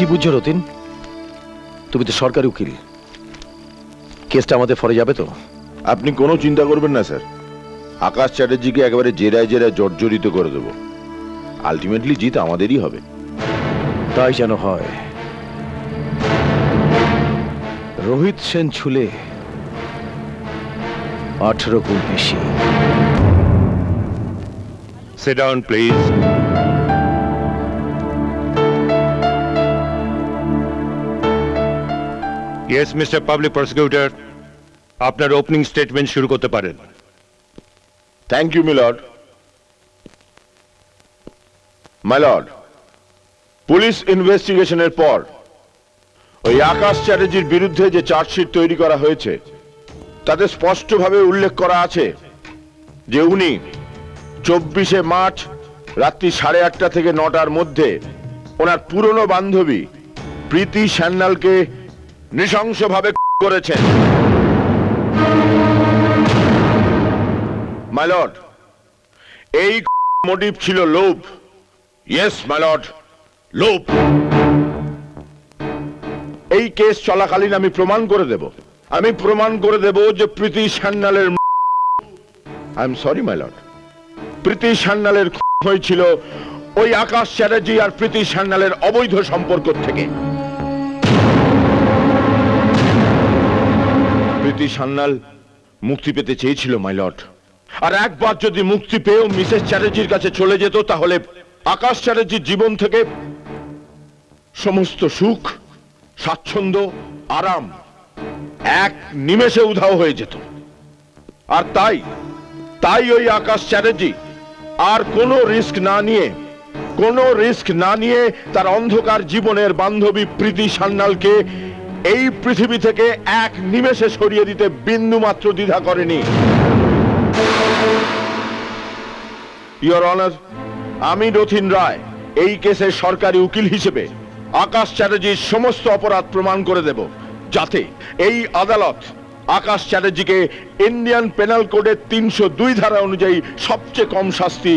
কি বুঝছো রতিন? তুমি তো সরকারি উকিল, কেসটা আমাদের ফরে যাবে তো? আপনি কোনো চিন্তা করবেন না স্যার। আকাশ চ্যাটার্জিকে একেবারে জেরায় জেরায় জর্জরিত করে দেব। আলটিমেটলি জিত আমাদেরই হবে। তাই যেন হয়। রোহিত সেন ছুলে 18 গুণ বেশি। Sit down, please. Yes, Mr. Public Prosecutor, আপনার ওপেনিং স্টেটমেন্ট শুরু করতে পারেন। Thank you milord. My lord, police ইনভেস্টিগেশনের পর ওই আকাশ চ্যাটার্জির বিরুদ্ধে যে চার্জশিট তৈরি করা হয়েছে তাতে স্পষ্টভাবে উল্লেখ করা আছে যে উনি 24শে মার্চ রাত্রি 8:30 থেকে 9টার মধ্যে ওনার পুরনো বান্ধবী প্রীতি সান্যালকে নৃশংসভাবে করেছেন। মাই লর্ড, এই মোটিভ ছিল লোভ। ইয়েস মাই লর্ড, লোভ। এই কেস চলাকালীন আমি প্রমাণ করে দেব যে প্রীতি সান্যালের I am sorry my lord, Preeti সান্যালের হয়েছিল ওই আকাশ চ্যাটার্জি আর প্রীতি সান্যালের অবৈধ সম্পর্ক থেকে। প্রীতি সান্যাল মুক্তি পেতে চেয়েছিল মাই লর্ড, আর একবার যদি মুক্তি পেয়েও মিসেস চ্যাটার্জির কাছে চলে যেত তাহলে আকাশ চ্যাটার্জির জীবন থেকে সমস্ত সুখ, স্বাচ্ছন্দ্য, আরাম এক নিমেষে উধাও হয়ে যেত। আর তাই ওই আকাশ চ্যাটার্জি আর কোনো রিস্ক না নিয়ে তার অন্ধকার জীবনের বান্ধবী প্রীতি সান্যালকে এই পৃথিবী থেকে এক নিমেষে সরিয়ে দিতে বিন্দুমাত্র দ্বিধা করেনি। ইওর অনার, আমি রথিন রায় এই কেসের সরকারি উকিল হিসেবে আকাশ চ্যাটার্জির সমস্ত অপরাধ প্রমাণ করে দেব, যাতে এই আদালত আকাশ চ্যাটার্জিকে ইন্ডিয়ান পেনাল কোডের 302 ধারা অনুযায়ী সবচেয়ে কম শাস্তি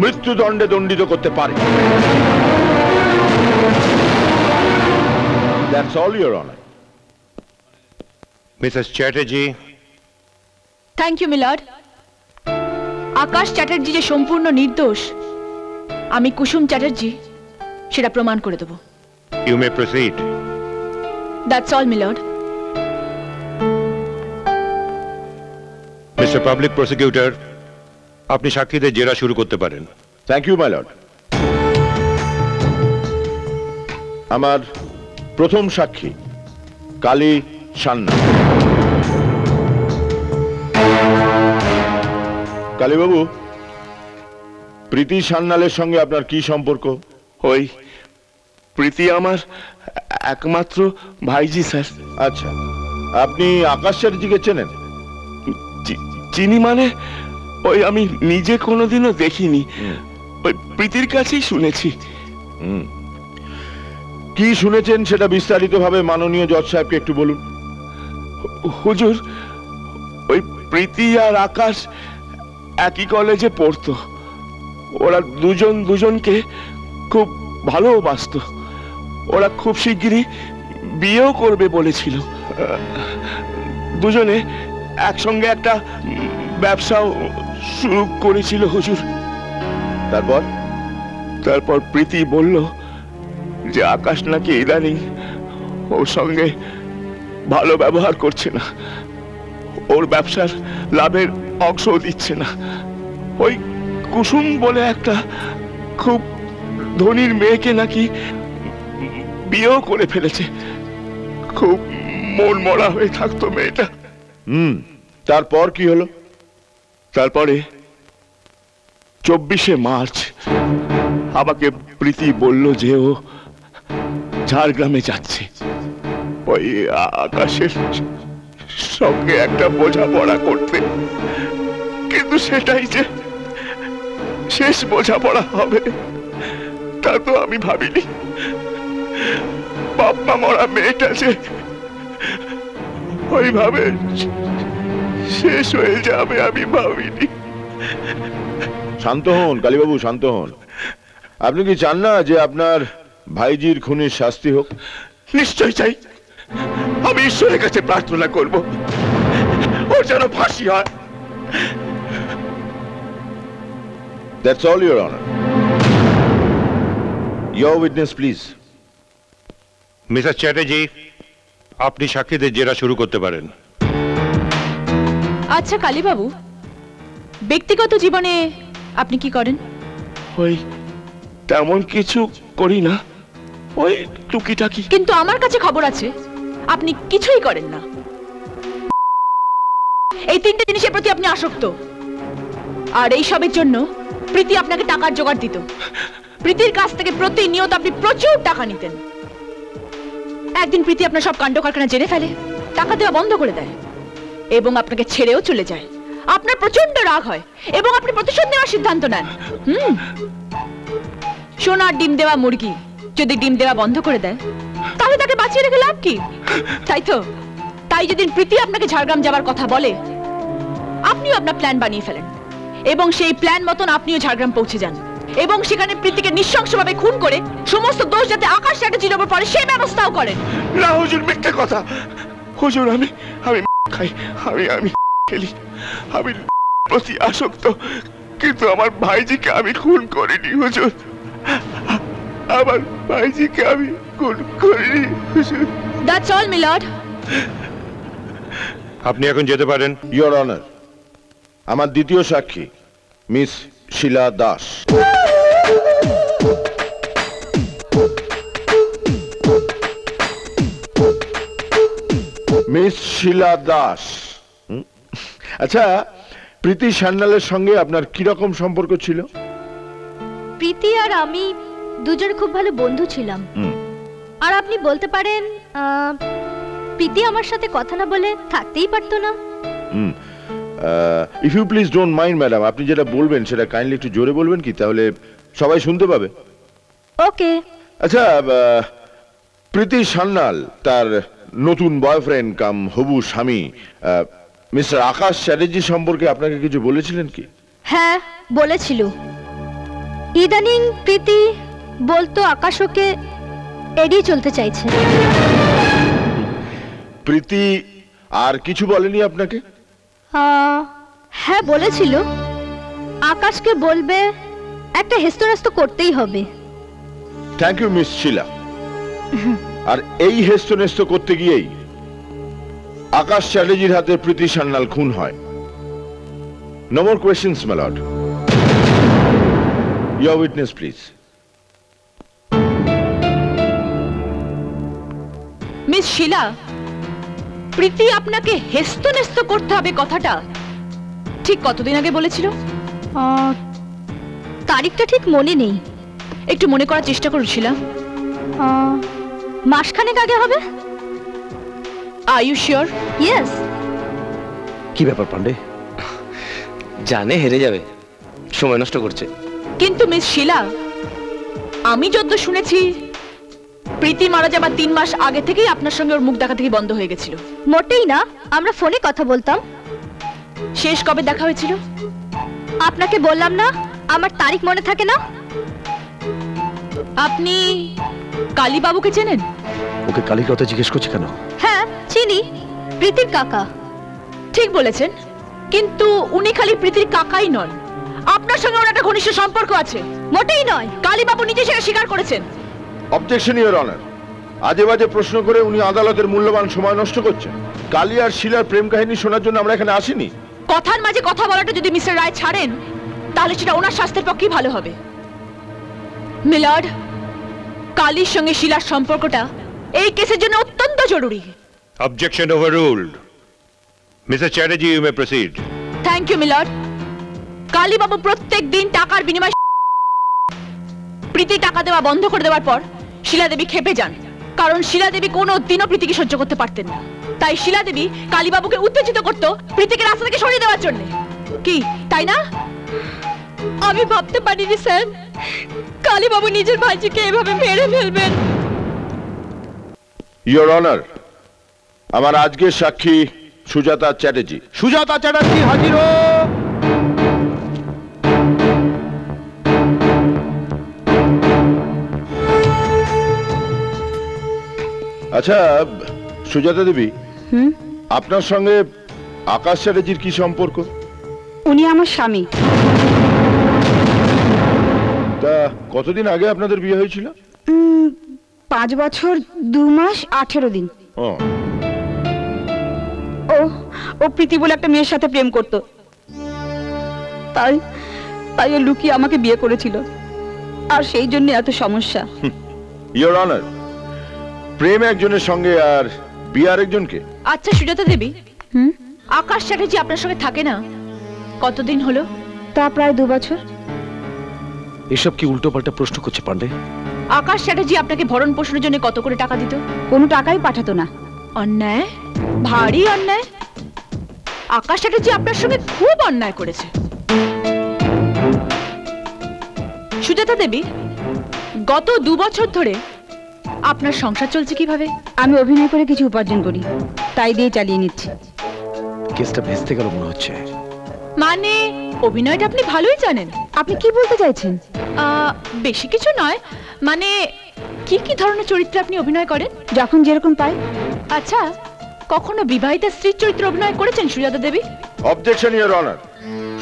মৃত্যুদণ্ডে দণ্ডিত করতে পারে। That's all, Your Honor. Mrs. Chatterjee. Thank you milord. Akash Chatterjee যে সম্পূর্ণ নির্দোষ, আমি কুসুম চ্যাটার্জি সেটা প্রমাণ করে দেব। You may proceed. That's all milord. Mr. Public Prosecutor, আপনি সাক্ষীদের জেরা শুরু করতে পারেন। Thank you my lord. আমার প্রথম সাক্ষী কালী সান্না। কালীবাবু, প্রীতি সান্যালের সঙ্গে আপনার কি সম্পর্ক? ওই প্রীতি আমার একমাত্র ভাইজি স্যার। আচ্ছা, আপনি আকাশ চ্যাটার্জিকে চেনেন? চিনি মানে ওই আমি নিজে কোনোদিনও দেখিনি, ওই প্রীতির কাছেই শুনেছি। কি শুনেছেন সেটা বিস্তারিতভাবে মাননীয় জজ সাহেবকে একটু বলুন। হুজুর, ওই প্রীতি আর আকাশ একই কলেজে পড়তো। ওরা দুজনকে খুব ভালোবাসত। ওরা খুব শিগগিরই বিয়েও করবে বলেছিল। দুজনে একসঙ্গে একটা ব্যবসাও শুরু করেছিল হুজুর। তারপর প্রীতি বলল যে আকাশ নাকি ইদানিং ওর সঙ্গে ভালো ব্যবহার করছে না, ওর ব্যবসার লাভের অংশও দিচ্ছে না। ওই কুসুম বলে একটা খুব ধনীর মেয়েকে নাকি বিয়েও করে ফেলেছে। খুব মন মরা হয়ে থাকতো মেয়েটা। তারপর কি হলো? তারপরে 24শে মার্চ আমাকে প্রীতি বলল যে ও ঝাড়গ্রামে যাচ্ছে ওই আকাশের সঙ্গে একটা বোঝাপড়া করতে। কিন্তু সেটাই যে শেষ বোঝাপড়া হবে তা তো আমি ভাবিনি। বাপ্পা মরা মেয়েটা যে ওইভাবে শেষ হয়ে যাবে আমি ভাবিনি। শান্ত হন কালীবাবু, শান্ত হন। আপনি কি চান না যে আপনার ভাইজির খুনির শাস্তি হোক। নিশ্চয় চাই। আমি ঈশ্বরের কাছে প্রার্থনা করব ওর যেন ফাঁসি হয়। That's all, Your Honor. Your witness, please. Mister Chatterjee, আপনি সাক্ষীদের জেরা শুরু করতে পারেন। আচ্ছা কালীবাবু, ব্যক্তিগত জীবনে আপনি কি করেন? ওই তেমন কিছু করি না, ওই টুকিটাকি। কিন্তু আমার কাছে খবর আছে আপনি কিছুই করেন না। এই তিনটে জিনিসের প্রতি আপনি আসক্ত, আর এই সবের জন্য প্রীতি আপনাকে টাকার জোগাড় দিত। প্রীতির কাছ থেকে প্রতিনিয়ত আপনি প্রচুর টাকা নিতেন। একদিন প্রীতি আপনার সব কাণ্ড কারখানা জেনে ফেলে, টাকা দেওয়া বন্ধ করে দেয় এবং আপনাকে ছেড়েও চলে যায়। আপনার প্রচন্ড রাগ হয় এবং আপনি প্রতিশোধ নেওয়ার সিদ্ধান্ত নেন। সোনার ডিম দেওয়া মুরগি যদি ডিম দেওয়া বন্ধ করে দেয় তাহলে তাকে বাঁচিয়ে রেখে লাভ কি? তাই তো, তাই যেদিন প্রীতি আপনাকে ঝাড়গ্রাম যাবার কথা বলে আপনিও আপনার প্ল্যান বানিয়ে ফেলেন এবং সেই প্ল্যান মতন আপনিও ঝাড়গ্রাম পৌঁছে যান এবং সেখানে প্রীতিকে নৃশংসভাবে খুন করে সমস্ত দোষ যাতে আকাশ চ্যাটার্জির ওপর পড়ে সেই ব্যবস্থাও করেন। না হুজুর, মিথ্যে কথা। হুজুর আমি খাই, আমি খেলি, আমি প্রতি আসক্ত, কিন্তু আমার ভাইজিকে আমি খুন করিনি হুজুর। আমার ভাইজিকে আমি খুন করিনি হুজুর। That's all milord. আপনি এখন যেতে পারেন। Your Honor, আমার দ্বিতীয় সাক্ষী মিস শিলা দাস। মিস শিলা দাস, আচ্ছা, প্রীতি সান্যালের সঙ্গে আপনার কিরকম সম্পর্ক ছিল? প্রীতি আর আমি দুজন খুব ভালো বন্ধু ছিলাম। আর আপনি বলতে পারেন প্রীতি আমার সাথে কথা না বলে থাকতেই পারতো না। If you please don't mind madam, আপনি যেটা বলবেন সেটা কাইন্ডলি একটু জোরে বলবেন কি, তাহলে সবাই শুনতে পাবে। ওকে। আচ্ছা, প্রীতি সান্যাল তার নতুন বয়ফ্রেন্ড কাম হবু স্বামী মিস্টার আকাশ চ্যাটার্জি সম্পর্কে আপনাকে কিছু বলেছিলেন কি? হ্যাঁ বলেছিল। ইদানিং প্রীতি বলতো আকাশ ওকে এড়িয়ে চলতে চাইছে। প্রীতি আর কিছু বলেনি আপনাকে? হ্যাঁ বলেছিল আকাশকে বলবে একটা হেস্তনেস্ত করতেই হবে। থ্যাংক ইউ মিস শিলা। আর এই হেস্তনেস্ত করতে গিয়েই আকাশ চ্যাটার্জির হাতে প্রীতি সান্যাল খুন হয়। No more questions my lord. Your witness please. Miss Sheela, Preeti আপনাকে হেস্তনেস্ত করতে হবে কথাটা ঠিক কতদিন আগে বলেছিল? তারিখটা ঠিক মনে নেই। একটু মনে করার চেষ্টা করুন শিলা। মাসখানেক আগে হবে। Are you sure? ইয়েস। কি ব্যাপার পান্ডে? জানে হেরে যাবে, সময় নষ্ট করছে। কিন্তু মিস শিলা, আমি যতদূর শুনেছি প্রীতি মারা যাবার 3 মাস আগে থেকেই আপনার সঙ্গে ওর মুখ দেখা থেকে বন্ধ হয়ে গেছিল। মোটেই না, আমরা ফোনে কথা বলতাম। শেষ কবে দেখা হয়েছিল? আপনাকে বললাম না আমার তারিখ মনে থাকে না। আপনি কালীবাবুকে চেনেন? ওকে কালীর কথা জিজ্ঞেস করছে কেন? হ্যাঁ চিনি, প্রীতির কাকা। ঠিক বলেছেন, কিন্তু উনি খালি প্রীতির কাকাই নন, আপনার সঙ্গে ওর একটা ঘনিষ্ঠ সম্পর্ক আছে। মোটেই নয়। কালীবাবু নিজে সেটা স্বীকার করেছেন। Objection your honour. আজে বাজে প্রশ্ন করে উনি আদালতের মূল্যবান সময় নষ্ট করছেন। কালী আর শিলার প্রেম কাহিনী শোনার জন্য আমরা এখানে আসিনি। কথার মাঝে কথা বলাটা যদি মিস্টার রায় ছাড়েন তাহলে সেটা ওনার স্বাস্থ্যের পক্ষেই ভালো হবে। মিলর্ড, কালীর সঙ্গে শিলার সম্পর্কটা এই কেসের জন্য অত্যন্ত জরুরি। Objection overruled. Mr. Chatterjee, you may proceed. Thank you milord. কালীবাবু প্রত্যেক দিন টাকার বিনিময়ে প্রীতি টাকা দেওয়া বন্ধ করে দেওয়ার পর শিলা দেবী ক্ষেপে যান, কারণ শিলা দেবী কোনো দিনও প্রীতিকে সহ্য করতে পারতেন না। তাই শিলা দেবী কালীবাবুকে উত্তেজিত করত প্রীতিকে রাস্তা থেকে সরিয়ে দেওয়ার জন্য। কি তাই না? আমি ভাবতে পারিনি স্যার কালীবাবু নিজের ভাইজিকে এভাবে মেরে ফেলবেন। ইওর অনার, আমার আজকের সাক্ষী সুজাতা চ্যাটার্জি। সুজাতা চ্যাটার্জি হাজির হো। আচ্ছা সুজাতা দেবী, হুম আপনার সঙ্গে আকাশ চ্যাটার্জির কি সম্পর্ক? উনি আমার স্বামী। তা কতদিন আগে আপনাদের বিয়ে হয়েছিল? 5 বছর 2 মাস 18 দিন। ও, ও প্রীতি বলে একটা মেয়ের সাথে প্রেম করত, তাই তাই ও লুকিয়ে আমাকে বিয়ে করেছিল, আর সেই জন্য এত সমস্যা। ইওর অনার, প্রেম একজনের সঙ্গে আর বিয়ে আরেকজনকে? আচ্ছা সুজাতা দেবী, হুম আকাশ চ্যাটার্জি আপনার সঙ্গে থাকে না কতদিন হলো? তা প্রায় 2 বছর। এসব কি উল্টোপাল্টা প্রশ্ন করছে পান্ডে? আকাশ চ্যাটার্জি আপনাকে ভরণ পোষণের জন্য কত করে টাকা দিত? কোনো টাকাই পাঠাতো না। অন্যায়, ভারী অন্যায়। আকাশ চ্যাটার্জি আপনার সঙ্গে খুব অন্যায় করেছে। সুজাতা দেবী, গত 2 বছর ধরে আপনার সংসার চলছে কিভাবে? আমি অভিনয় করে কিছু উপার্জন করি, তাই দিয়ে চালিয়ে নিচ্ছি। কেসটা ভেস্তে গেল মনে হচ্ছে। মানে অভিনয়টা আপনি ভালোই জানেন। আপনি কি বলতে চাইছেন? বেশি কিছু নয়, মানে কি কি ধরনের চরিত্রে আপনি অভিনয় করেন? যখন যেরকম পাই। আচ্ছা, কখনো বিবাহিতা স্ত্রীর চরিত্রে অভিনয় করেছেন Sujata Devi? Objection your honour.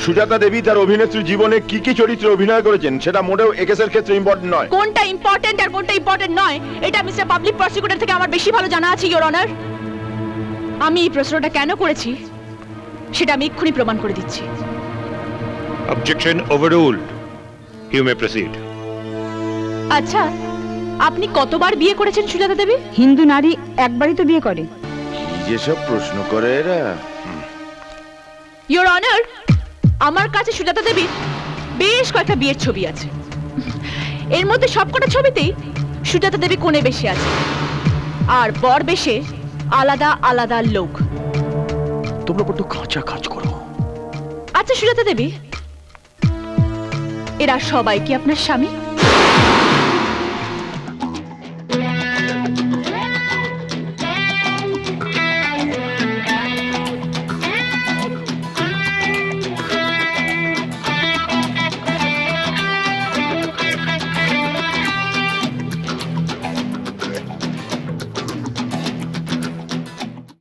Sujata Devi তার অভিনেত্রী জীবনে কি কি চরিত্রে অভিনয় করেছেন সেটা মোটেও এই কেসের ক্ষেত্রে ইম্পর্টেন্ট নয়। কোনটা ইম্পর্টেন্ট আর কোনটা ইম্পর্টেন্ট নয় এটা মিস্টার পাবলিক প্রসিকিউটর থেকে আমার বেশি ভালো জানা আছে ইওর অনার। আমি এই প্রশ্নটা কেন করেছি সেটা আমি এক্ষুনি প্রমাণ করে দিচ্ছি। Objection overruled, you may proceed. আচ্ছা, আপনি কতবার বিয়ে করেছেন সুজাতা দেবী? হিন্দু নারী একবারই তো বিয়ে করে। কি যেসব প্রশ্ন করে এরা। ইওর অনার, আমার কাছে সুজাতা দেবীর বেশ কয়েকটা বিয়ের ছবি আছে। এর মধ্যে সবকটা ছবিতেই সুজাতা দেবী কোণে বেশে আছে, আর বর বেশে আলাদা আলাদা লোক। তোমরা বড্ড কাঁচা কাজ করো। আচ্ছা সুজাতা দেবী, এরা সবাই কি আপনার স্বামী?